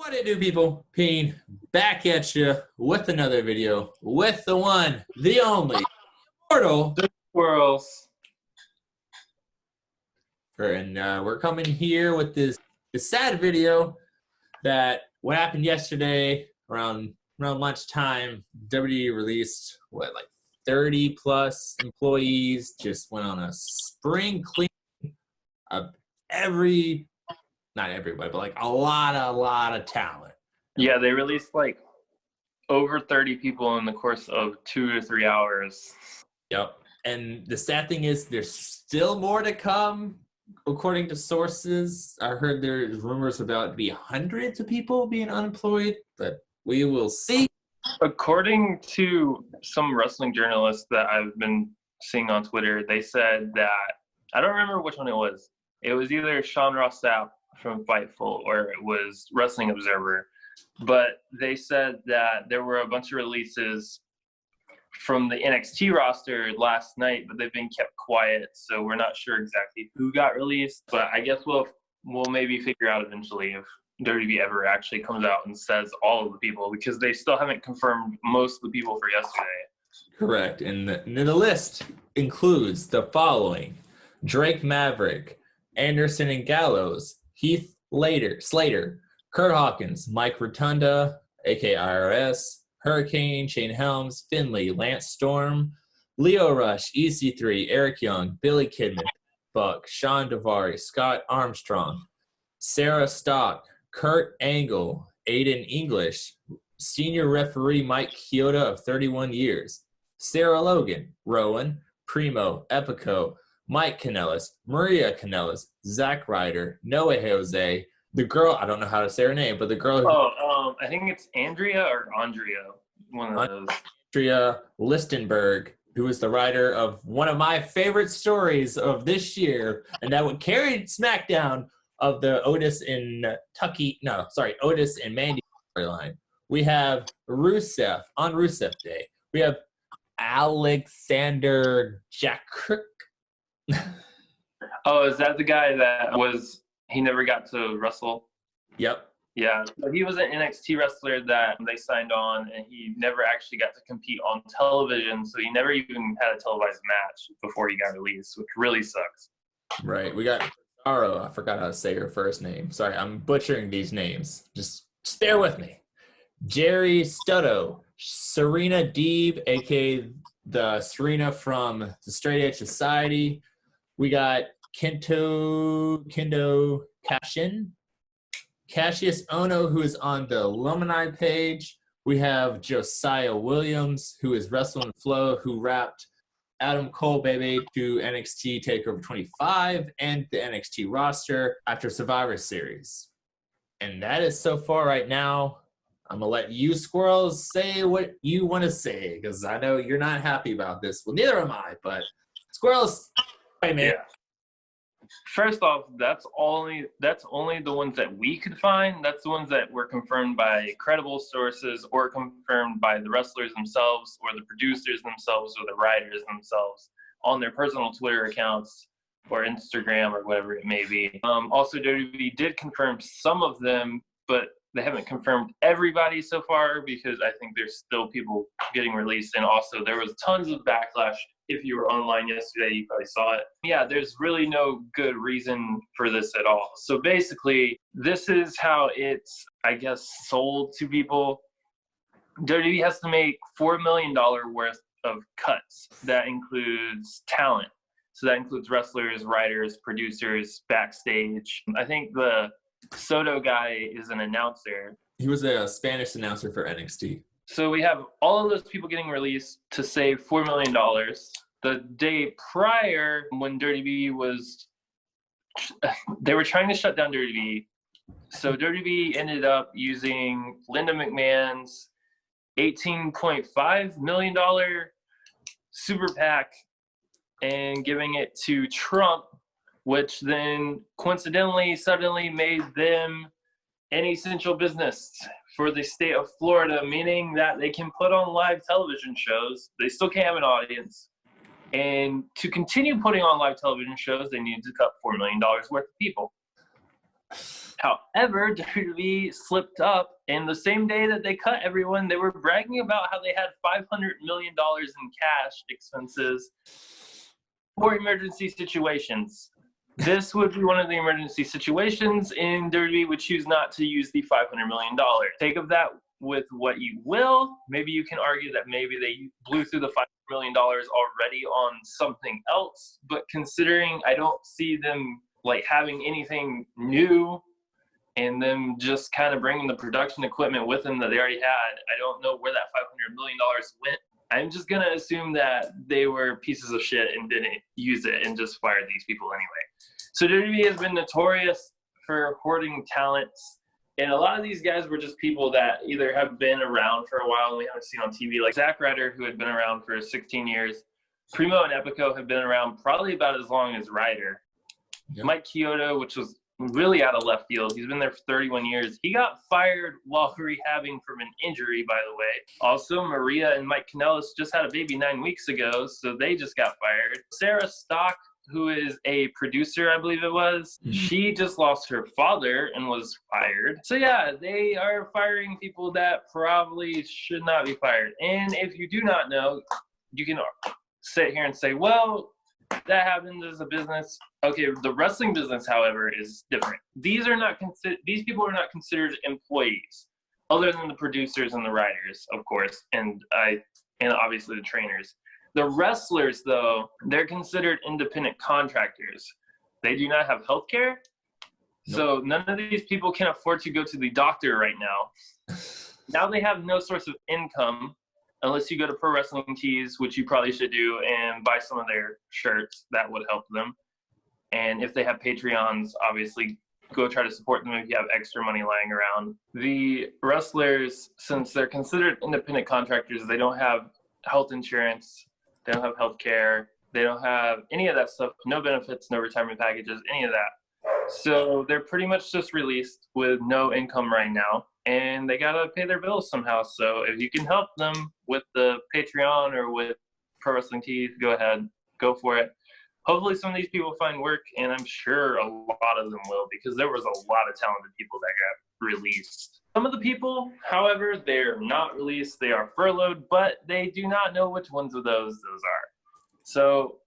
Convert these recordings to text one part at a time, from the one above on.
What it do, people? Pean back at you with another video with the one, the only, Portal Squirrelz. And we're coming here with this sad video that what happened yesterday around lunchtime. WWE released like 30 plus employees just went on a spring clean of not everybody, but like a lot of talent. Yeah, they released like over 30 people in the course of 2 to 3 hours. Yep. And the sad thing is there's still more to come, according to sources. I heard there's rumors about be hundreds of people being unemployed, but we will see. According to some wrestling journalists that I've been seeing on Twitter, they said that, I don't remember which one it was. It was either Sean Ross Sapp from Fightful or it was Wrestling Observer. But they said that there were a bunch of releases from the NXT roster last night, but they've been kept quiet, so we're not sure exactly who got released. But I guess we'll maybe figure out eventually if WWE ever actually comes out and says all of the people, because they still haven't confirmed most of the people for yesterday. Correct. And the list includes the following: Drake Maverick, Anderson and Gallows, Heath Slater, Kurt Hawkins, Mike Rotunda, aka IRS, Hurricane, Shane Helms, Finley, Lance Storm, Leo Rush, EC3, Eric Young, Billy Kidman, Buck, Sean Daivari, Scott Armstrong, Sarah Stock, Kurt Angle, Aiden English, Senior Referee Mike Chioda of 31 years, Sarah Logan, Rowan, Primo, Epico, Mike Kanellis, Maria Kanellis, Zack Ryder, Noah Jose, the girl, I don't know how to say her name, but the girl I think it's Andrea or Andrea, one of those. Andrea Listenberg, who is the writer of one of my favorite stories of this year, and that would carry SmackDown of the Otis and Mandy storyline. We have Rusev on Rusev Day. We have Alexander Jakrick. Oh, is that the guy that he never got to wrestle? Yep. Yeah, so he was an NXT wrestler that they signed on, and he never actually got to compete on television, so he never even had a televised match before he got released, which really sucks. Right. We got Aro. I forgot how to say her first name. Sorry, I'm butchering these names. Just bear with me. Jerry Stutto, Serena Deeb, aka the Serena from the Straight Edge Society. We got Kendo Cashin, Cassius Ono, who is on the alumni page. We have Josiah Williams, who is Wrestling Flow, who wrapped Adam Cole baby to NXT TakeOver 25 and the NXT roster after Survivor Series. And that is so far right now. I'm going to let you, Squirrels, say what you want to say, because I know you're not happy about this. Well, neither am I, but Squirrels, hey, man. Yeah. First off, that's only the ones that we could find. That's the ones that were confirmed by credible sources or confirmed by the wrestlers themselves or the producers themselves or the writers themselves on their personal Twitter accounts or Instagram or whatever it may be. Also, WWE did confirm some of them, but they haven't confirmed everybody so far because I think there's still people getting released. And also there was tons of backlash. If you were online yesterday, you probably saw it. Yeah, there's really no good reason for this at all. So basically, this is how it's, I guess, sold to people. WWE has to make $4 million worth of cuts. That includes talent. So that includes wrestlers, writers, producers, backstage. I think the Soto guy is an announcer. He was a Spanish announcer for NXT. So we have all of those people getting released to save $4 million. The day prior, when WWE they were trying to shut down WWE. So WWE ended up using Linda McMahon's $18.5 million super PAC and giving it to Trump, which then coincidentally suddenly made them an essential business for the state of Florida, meaning that they can put on live television shows. They still can't have an audience. And to continue putting on live television shows, they need to cut $4 million worth of people. However, WWE slipped up, and the same day that they cut everyone, they were bragging about how they had $500 million in cash expenses for emergency situations. This would be one of the emergency situations, and WWE would choose not to use the $500 million. Take of that with what you will. Maybe you can argue that maybe they blew through the $500 million already on something else, but considering I don't see them like having anything new and them just kind of bringing the production equipment with them that they already had, I don't know where that $500 million went. I'm just going to assume that they were pieces of shit and didn't use it and just fired these people anyway. So WWE has been notorious for hoarding talents. And a lot of these guys were just people that either have been around for a while and we haven't seen on TV, like Zack Ryder, who had been around for 16 years. Primo and Epico have been around probably about as long as Ryder. Yep. Mike Chioda, which was really out of left field. He's been there for 31 years. He got fired while rehabbing from an injury, by the way. Also, Maria and Mike Kanellis just had a baby 9 weeks ago, so they just got fired. Sarah Stock, who is a producer, I believe it was, she just lost her father and was fired. So yeah, they are firing people that probably should not be fired. And if you do not know, you can sit here and say, well, that happens as a business. Okay, the wrestling business, however, is different. These people are not considered employees, other than the producers and the writers, of course, and obviously the trainers. The wrestlers, though, they're considered independent contractors. They do not have health care. Nope. So none of these people can afford to go to the doctor right now. Now they have no source of income unless you go to Pro Wrestling Tees, which you probably should do, and buy some of their shirts. That would help them. And if they have Patreons, obviously go try to support them if you have extra money lying around. The wrestlers, since they're considered independent contractors, they don't have health insurance. They don't have health care. They don't have any of that stuff. No benefits, no retirement packages, any of that. So they're pretty much just released with no income right now. And they got to pay their bills somehow. So if you can help them with the Patreon or with Pro Wrestling Tees, go ahead. Go for it. Hopefully some of these people find work, and I'm sure a lot of them will, because there was a lot of talented people that got released. Some of the people, however, they're not released. They are furloughed, but they do not know which ones of those are. So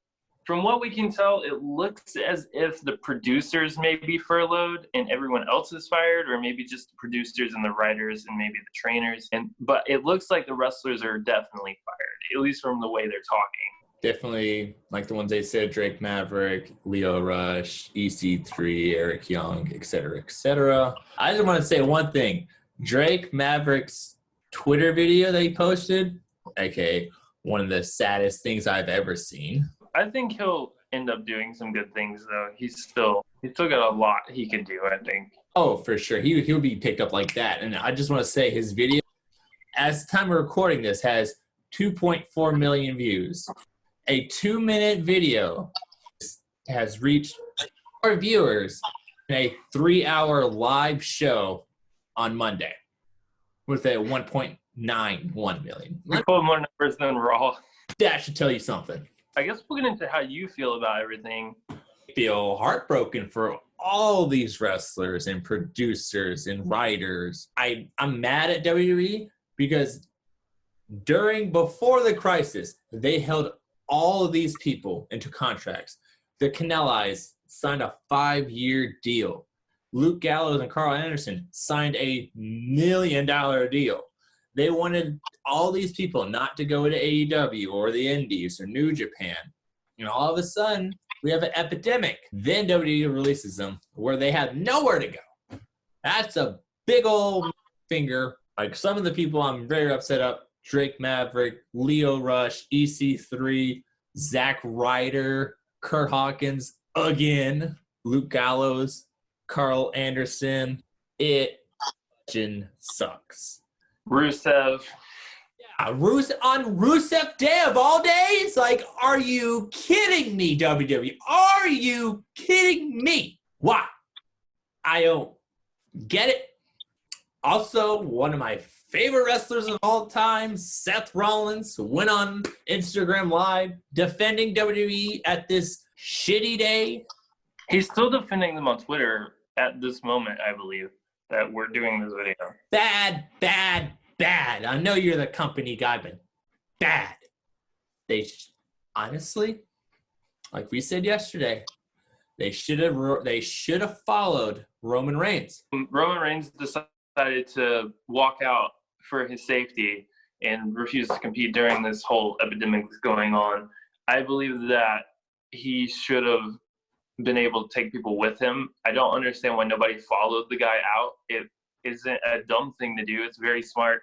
from what we can tell, it looks as if the producers may be furloughed and everyone else is fired, or maybe just the producers and the writers and maybe the trainers. But it looks like the wrestlers are definitely fired, at least from the way they're talking. Definitely, like the ones they said, Drake Maverick, Leo Rush, EC3, Eric Young, etc., etc. I just want to say one thing. Drake Maverick's Twitter video that he posted, aka one of the saddest things I've ever seen. I think he'll end up doing some good things, though. He's still got a lot he can do, I think. Oh, for sure. He'll be picked up like that. And I just want to say his video, as the time of recording this, has 2.4 million views. A 2-minute video has reached more viewers in a 3-hour live show on Monday with a 1.91 million. We pulled more numbers than Raw. That should tell you something. I guess we'll get into how you feel about everything. I feel heartbroken for all these wrestlers and producers and writers. I'm mad at WWE because before the crisis, they held all of these people into contracts. The Kanellis signed a 5-year deal. Luke Gallows and Carl Anderson signed a $1 million deal. They wanted all these people not to go to AEW or the Indies or New Japan. And all of a sudden, we have an epidemic. Then WWE releases them where they have nowhere to go. That's a big old finger. Like some of the people I'm very upset up. Drake Maverick, Leo Rush, EC3, Zack Ryder, Kurt Hawkins again, Luke Gallows, Carl Anderson. It sucks. Rusev. Yeah, on Rusev Day of all days? Like, are you kidding me, WWE? Are you kidding me? Why? I don't get it. Also, one of my favorite wrestlers of all time, Seth Rollins, went on Instagram Live defending WWE at this shitty day. He's still defending them on Twitter at this moment, I believe, that we're doing this video. Bad, bad, bad. I know you're the company guy, but bad. Honestly, like we said yesterday, they should have followed Roman Reigns. Roman Reigns decided to walk out for his safety and refuse to compete during this whole epidemic that's going on. I believe that he should have been able to take people with him. I don't understand why nobody followed the guy out. It isn't a dumb thing to do. It's very smart.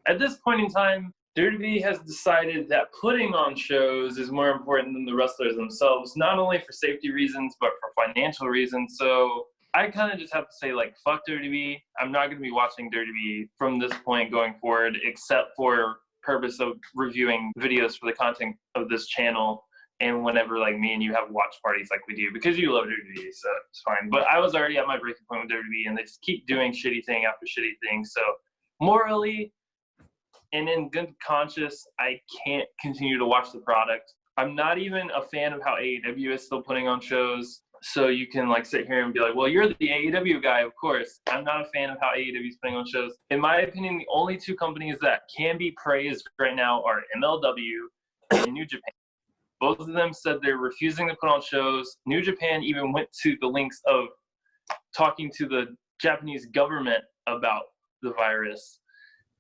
At this point in time, WWE has decided that putting on shows is more important than the wrestlers themselves, not only for safety reasons, but for financial reasons. So I kind of just have to say, like, fuck WWE. I'm not going to be watching WWE from this point going forward, except for purpose of reviewing videos for the content of this channel. And whenever, like, me and you have watch parties like we do, because you love WWE, so it's fine. But I was already at my breaking point with WWE, and they just keep doing shitty thing after shitty thing. So morally and in good conscience, I can't continue to watch the product. I'm not even a fan of how AEW is still putting on shows. So you can, like, sit here and be like, well, you're the AEW guy, of course. I'm not a fan of how AEW is putting on shows. In my opinion, the only two companies that can be praised right now are MLW and New Japan. Both of them said they're refusing to put on shows. New Japan even went to the lengths of talking to the Japanese government about the virus.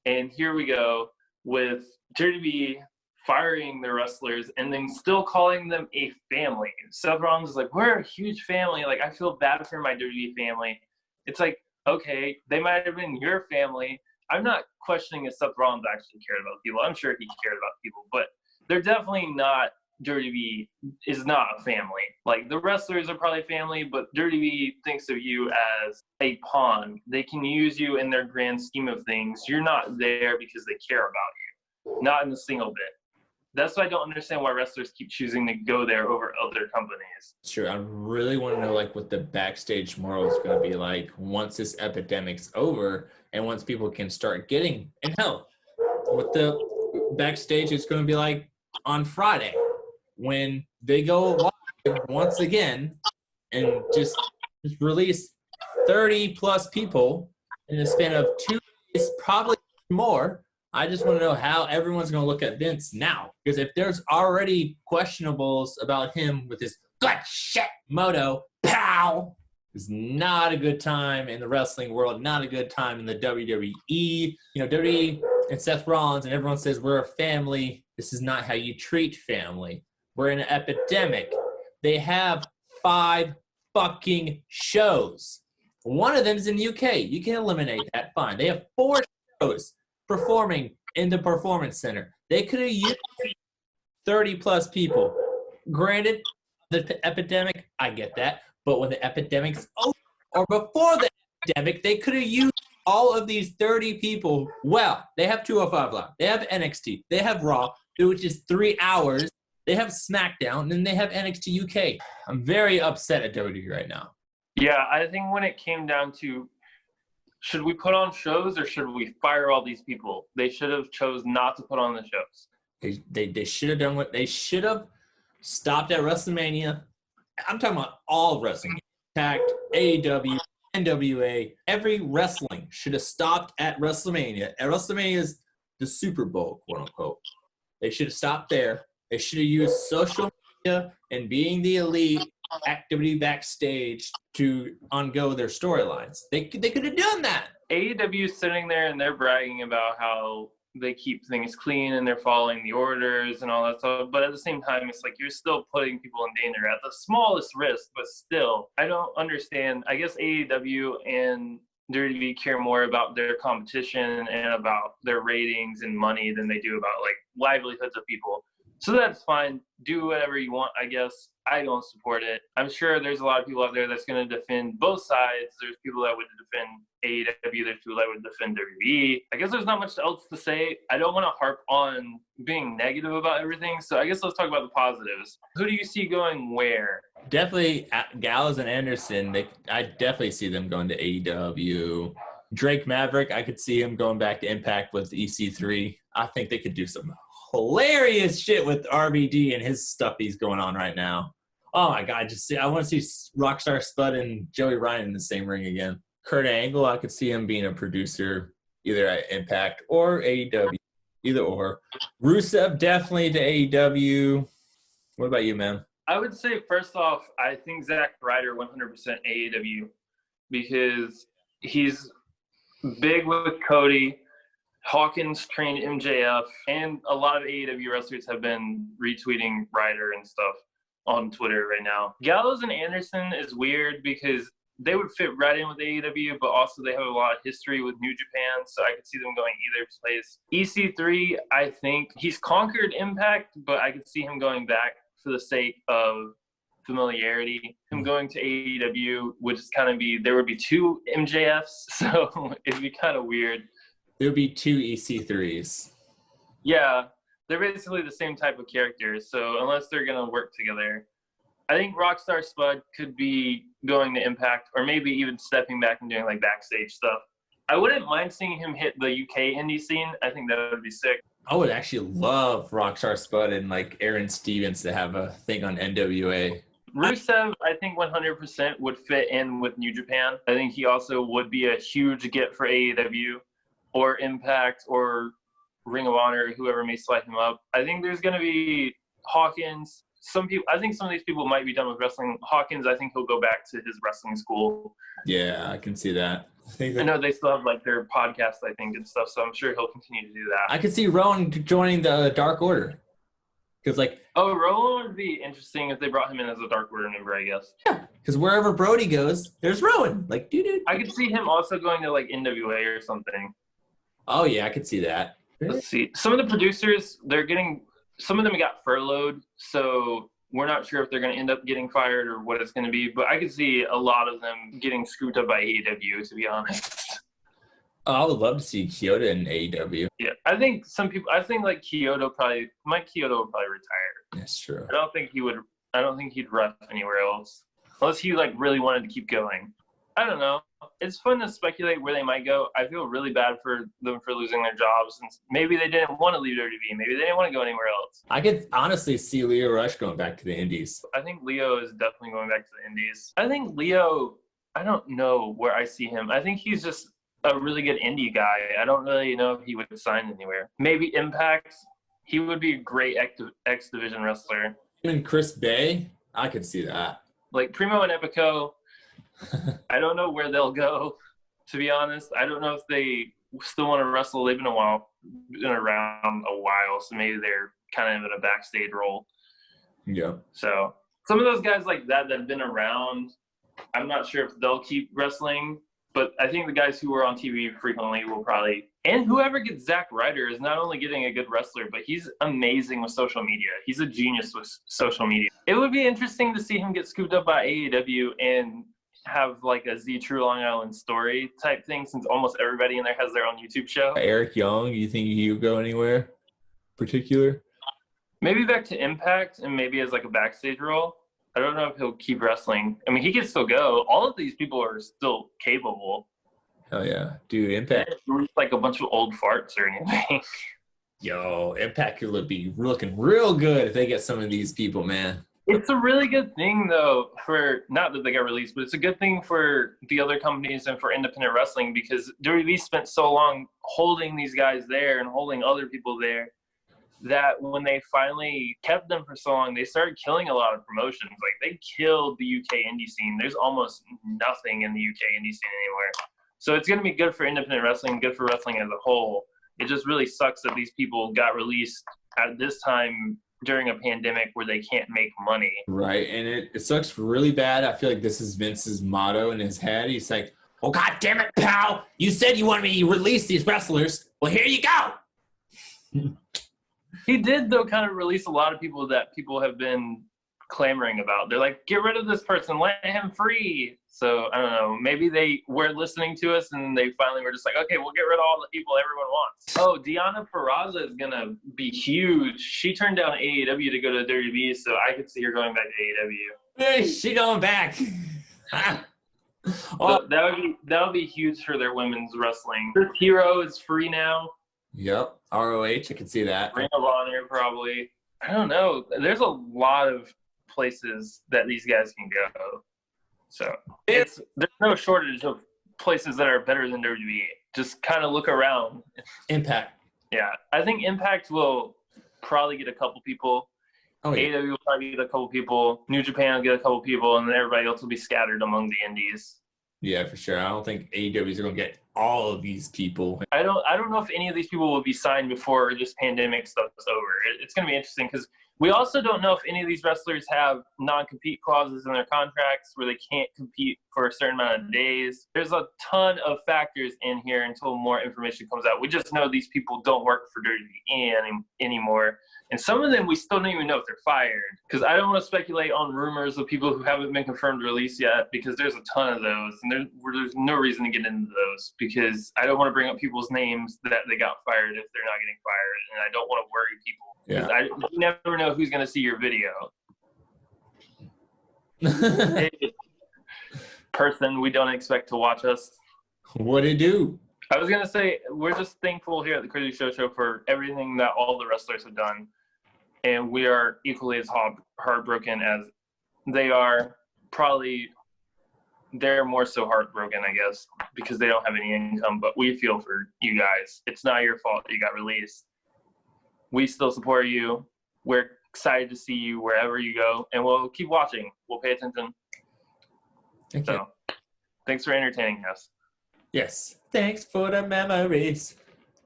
And here we go with WWE firing the wrestlers and then still calling them a family. Seth Rollins is like, we're a huge family. Like, I feel bad for my WWE family. It's like, okay, they might have been your family. I'm not questioning if Seth Rollins actually cared about people. I'm sure he cared about people, but they're definitely not. WWE is not a family. Like, the wrestlers are probably family, but WWE thinks of you as a pawn. They can use you in their grand scheme of things. You're not there because they care about you. Not in a single bit. That's why I don't understand why wrestlers keep choosing to go there over other companies. Sure, I really want to know, like, what the backstage moral is going to be like once this epidemic's over and once people can start getting, and hell, what the backstage is going to be like on Friday when they go live once again and just release 30 plus people in the span of 2 days, probably more. I just want to know how everyone's going to look at Vince now. Because if there's already questionables about him with his good shit moto, pow, is not a good time in the wrestling world, not a good time in the WWE. You know, WWE and Seth Rollins and everyone says we're a family. This is not how you treat family. We're in an epidemic. They have 5 fucking shows. One of them is in the UK. You can eliminate that, fine. They have 4 shows performing in the Performance Center. They could have used 30 plus people. Granted, the epidemic, I get that. But when the epidemic's over, or before the epidemic, they could have used all of these 30 people. Well, they have 205 Live. They have NXT. They have Raw, which is 3 hours. They have SmackDown, and then they have NXT UK. I'm very upset at WWE right now. Yeah, I think when it came down to should we put on shows or should we fire all these people, they should have chose not to put on the shows. They should have done what they should have stopped at WrestleMania. I'm talking about all wrestling. Impact, AEW, NWA, every wrestling should have stopped at WrestleMania. And WrestleMania is the Super Bowl, quote unquote. They should have stopped there. They should have used social media and being the elite activity backstage to on-go their storylines. They could have done that. AEW is sitting there and they're bragging about how they keep things clean and they're following the orders and all that stuff. But at the same time, it's like you're still putting people in danger at the smallest risk. But still, I don't understand. I guess AEW and WWE care more about their competition and about their ratings and money than they do about, like, livelihoods of people. So that's fine. Do whatever you want, I guess. I don't support it. I'm sure there's a lot of people out there that's going to defend both sides. There's people that would defend AEW. There's people that would defend WWE. I guess there's not much else to say. I don't want to harp on being negative about everything. So I guess let's talk about the positives. Who do you see going where? Definitely Gallows and Anderson. I definitely see them going to AEW. Drake Maverick, I could see him going back to Impact with EC3. I think they could do some hilarious shit with RVD and his stuff he's going on right now. Oh my God, I want to see Rockstar Spud and Joey Ryan in the same ring again. Kurt Angle, I could see him being a producer either at Impact or AEW, either or. Rusev definitely to AEW. What about you, man? I would say first off, I think Zack Ryder 100% AEW because he's big with Cody. Hawkins trained MJF, and a lot of AEW wrestlers have been retweeting Ryder and stuff on Twitter right now. Gallows and Anderson is weird because they would fit right in with AEW, but also they have a lot of history with New Japan, so I could see them going either place. EC3, I think he's conquered Impact, but I could see him going back for the sake of familiarity. Him going to AEW would just kind of be, there would be two MJFs, so it'd be kind of weird. There would be two EC3s. Yeah, they're basically the same type of characters, so unless they're going to work together. I think Rockstar Spud could be going to Impact or maybe even stepping back and doing like backstage stuff. I wouldn't mind seeing him hit the UK indie scene. I think that would be sick. I would actually love Rockstar Spud and like Aaron Stevens to have a thing on NWA. Rusev, I think 100% would fit in with New Japan. I think he also would be a huge get for AEW or Impact or Ring of Honor, whoever may slide him up. I think there's going to be Hawkins. I think some of these people might be done with wrestling. Hawkins, I think he'll go back to his wrestling school. Yeah, I can see that. I know they still have like their podcast, I think, and stuff, so I'm sure he'll continue to do that. I could see Rowan joining the Dark Order. Because Rowan would be interesting if they brought him in as a Dark Order member, I guess. Yeah, because wherever Brody goes, there's Rowan. Like, dude. I could see him also going to like NWA or something. Oh yeah, I could see that. Let's see. Some of the producers, some of them got furloughed, so we're not sure if they're going to end up getting fired or what it's going to be, but I could see a lot of them getting scooped up by AEW, to be honest. I would love to see Kyoto in AEW. Yeah, I think like Kyoto will probably retire. That's true. I don't think he'd ref anywhere else, unless he like really wanted to keep going. I don't know. It's fun to speculate where they might go. I feel really bad for them for losing their jobs. And maybe they didn't want to leave WWE. Maybe they didn't want to go anywhere else. I could honestly see Leo Rush going back to the Indies. I think Leo is definitely going back to the Indies. I think Leo, I don't know where I see him. I think he's just a really good indie guy. I don't really know if he would sign anywhere. Maybe Impact. He would be a great X Division wrestler. Even Chris Bay, I could see that. Like Primo and Epico. I don't know where they'll go, to be honest. I don't know if they still want to wrestle. They've been around a while, so maybe they're kind of in a backstage role. Yeah. So some of those guys like that have been around, I'm not sure if they'll keep wrestling, but I think the guys who are on TV frequently will probably. And whoever gets Zack Ryder is not only getting a good wrestler, but he's amazing with social media. He's a genius with social media. It would be interesting to see him get scooped up by AEW and have like a Z True Long Island Story type thing, since almost everybody in there has their own YouTube show. Eric Young, you think he would go anywhere particular? Maybe back to Impact and maybe as like a backstage role. I don't know if he'll keep wrestling. I mean, he can still go. All of these people are still capable. Hell yeah. Dude, Impact. Like a bunch of old farts or anything. Yo, Impact could be looking real good if they get some of these people, man. It's a really good thing, though, for not that they got released, but it's a good thing for the other companies and for independent wrestling, because WWE spent so long holding these guys there and holding other people there that when they finally kept them for so long, they started killing a lot of promotions. Like, they killed the UK indie scene. There's almost nothing in the UK indie scene anywhere. So it's going to be good for independent wrestling, good for wrestling as a whole. It just really sucks that these people got released at this time during a pandemic where they can't make money. Right, and it sucks really bad. I feel like this is Vince's motto in his head. He's like, oh, God damn it, pal. You said you wanted me to release these wrestlers. Well, here you go. He did, though, kind of release a lot of people that people have been clamoring about. They're like, get rid of this person, let him free. So, I don't know, maybe they were listening to us and they finally were just like, okay, we'll get rid of all the people everyone wants. Oh, Deonna Purrazzo is going to be huge. She turned down AEW to go to WWE, so I could see her going back to AEW. Hey, she going back. So that would be huge for their women's wrestling. Chris Hero is free now. Yep, ROH, I can see that. Ring of Honor, probably. I don't know. There's a lot of places that these guys can go. So there's no shortage of places that are better than WWE. Just kind of look around. Impact. Yeah, I think Impact will probably get a couple people. Oh, yeah. AEW will probably get a couple people. New Japan will get a couple people, and then everybody else will be scattered among the indies. Yeah, for sure. I don't think AEWs are going to get all of these people. I don't know if any of these people will be signed before this pandemic stuff is over. It's going to be interesting because we also don't know if any of these wrestlers have non-compete clauses in their contracts where they can't compete for a certain amount of days. There's a ton of factors in here until more information comes out. We just know these people don't work for WWE anymore. And some of them we still don't even know if they're fired. Because I don't want to speculate on rumors of people who haven't been confirmed released yet because there's a ton of those. And there's no reason to get into those because I don't want to bring up people's names that they got fired if they're not getting fired. And I don't want to worry people. Yeah. You never know who's going to see your video. Person we don't expect to watch us. What it do? I was going to say, we're just thankful here at the Crazy Show for everything that all the wrestlers have done. And we are equally as heartbroken as they are. Probably they're more so heartbroken, I guess, because they don't have any income. But we feel for you guys. It's not your fault that you got released. We still support you. We're excited to see you wherever you go. And we'll keep watching. We'll pay attention. Thank you. Thanks for entertaining us. Yes. Thanks for the memories.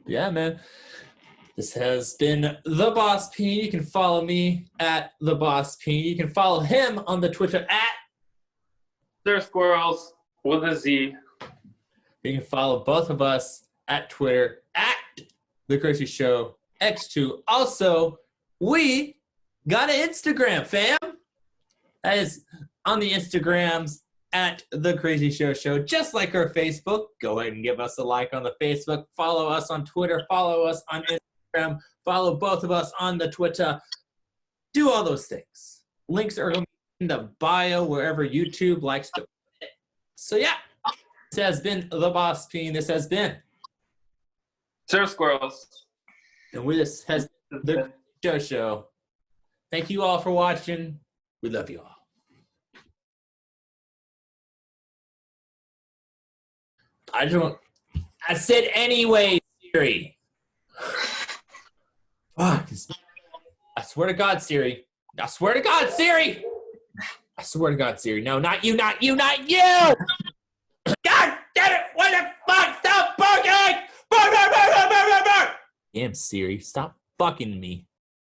Yeah, man. This has been The Boss Pean. You can follow me at The Boss Pean. You can follow him on the Twitter at Squirrelz with a Z. You can follow both of us at Twitter at The Crazy Show X2. Also, we got an Instagram, fam. That is on the Instagrams at The Crazy Show Show, just like our Facebook. Go ahead and give us a like on the Facebook. Follow us on Twitter. Follow us on Instagram. Follow both of us on the Twitter. Do all those things. Links are going to be in the bio wherever YouTube likes to put it. So, yeah. This has been The Boss Pean. This has been Squirrelz. And this has been The Show Show. Thank you all for watching. We love you all. I said anyway, Siri. Fuck. I swear to God, Siri. I swear to God, Siri. I swear to God, Siri. No, not you, not you, not you. God damn it. What the fuck? Stop barking. Damn, Siri. Stop fucking me.